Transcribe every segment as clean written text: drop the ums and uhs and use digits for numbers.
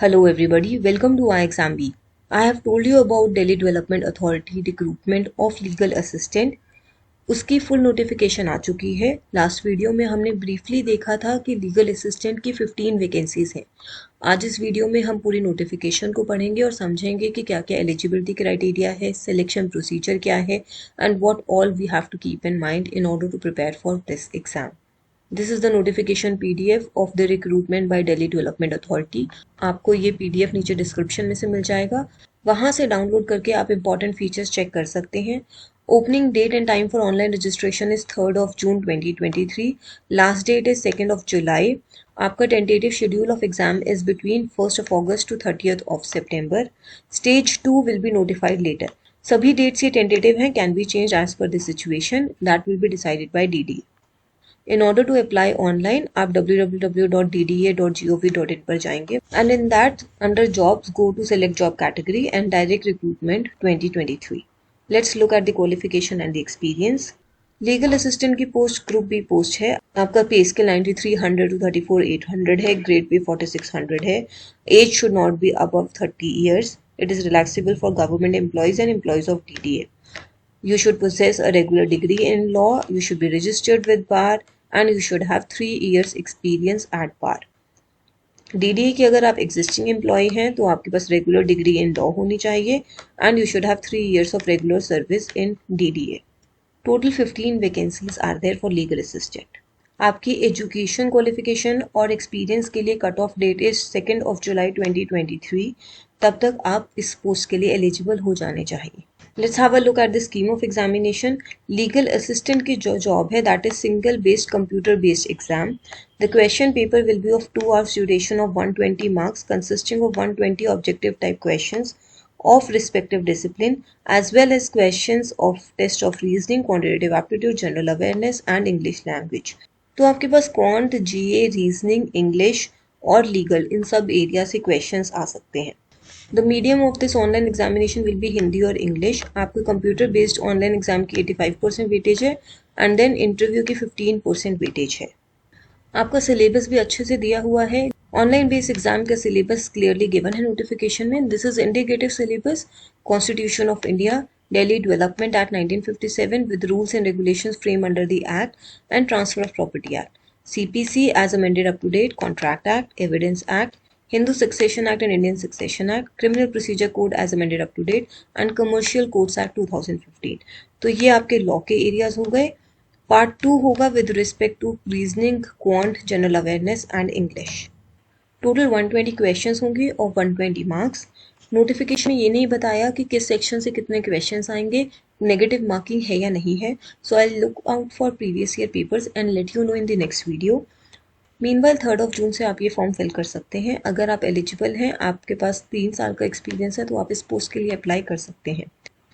Hello everybody, welcome to iExamB. I have told you about Delhi Development Authority recruitment of legal assistant. उसकी full notification आ चुकी है। Last video में हमने briefly देखा था कि लीगल असिस्टेंट की 15 वैकेंसीज हैं। आज इस वीडियो में हम पूरी नोटिफिकेशन को पढ़ेंगे और समझेंगे कि क्या क्या एलिजिबिलिटी क्राइटेरिया है, सिलेक्शन प्रोसीजर क्या है and what all we have to keep in mind in order to prepare for this exam. This is the notification PDF of the recruitment by Delhi Development Authority. आपको ये PDF नीचे description में से मिल जाएगा, वहाँ से डाउनलोड करके आप इंपॉर्टेंट फीचर्स चेक कर सकते हैं। Opening date and time for online registration is 3rd of June 2023। Last date is 2nd of July। आपका tentative schedule of exam is between 1st of August to 30th of September। Stage 2 will be notified later. सभी dates ये tentative हैं, can be change as per the situation, that will be decided by DD। In order to apply online, आप www.dda.gov.in पर जाएंगे and in that under jobs go to select job category and direct recruitment 2023. Let's look at the qualification and the experience. Legal assistant की post group B post है। आपका पे scale 9300 to 34800 है। Grade pay 4600 है। Age should not be above 30 years. It is relaxable for government employees and employees of DDA. You should possess a regular degree in law, you should be registered with bar and you should have 3 years experience at bar. DDA की अगर आप existing employee हैं तो आपके पास regular degree in law होनी चाहिए and you should have 3 years of regular service in DDA. Total 15 vacancies are there for legal assistant. आपकी education qualification और एक्सपीरियंस के लिए cut off date is 2nd of July 2023। तब तक आप इस पोस्ट के लिए एलिजिबल हो जाने चाहिए। Let's have a look at the scheme of examination. Legal assistant की जो जॉब है that is single based computer based exam. The question paper will be of 2 hours duration of 120 marks consisting of 120 objective type questions of respective discipline as well as questions of test of reasoning, quantitative aptitude, general awareness and English language. तो आपके पास quant, GA, reasoning, English और legal in सब area से questions आ सकते हैं। The medium of this online examination will be Hindi और English. आपके computer based online exam की 85% वेटेज है एंड देन इंटरव्यू की 15% वेटेज है। आपका सिलेबस भी अच्छे से दिया हुआ है। ऑनलाइन बेस्ड एग्जाम का सिलेबस क्लियरली गिवन है नोटिफिकेशन में। This is indicative syllabus, constitution of India, Delhi Development Act 1957 with rules and regulations framed under the Act and Transfer of Property Act, CPC as amended up to date, Contract Act, Evidence Act, Hindu Succession Act and Indian Succession Act, Criminal Procedure Code as amended up to date and Commercial Codes Act 2015। तो ये आपके law के areas हो गए। Part 2 होगा with respect to reasoning, quant, general awareness and English. Total 120 questions होंगे और 120 marks. Notification में ये नहीं बताया कि किस सेक्शन से कितने क्वेश्चंस आएंगे, नेगेटिव मार्किंग है या नहीं है। So I look out for previous year papers and let you know in the next video. Meanwhile 3rd of June से आप ये फॉर्म फिल कर सकते हैं। अगर आप एलिजिबल हैं, आपके पास 3 साल का एक्सपीरियंस है, तो आप इस पोस्ट के लिए अप्लाई कर सकते हैं।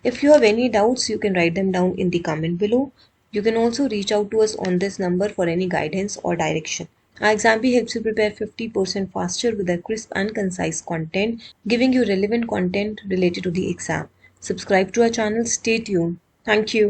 If you have any doubts you can write them down in the comment below. You can also reach out to us on this number for any guidance or direction. iExamB helps you prepare 50% faster with a crisp and concise content, giving you relevant content related to the exam. Subscribe to our channel. Stay tuned. Thank you.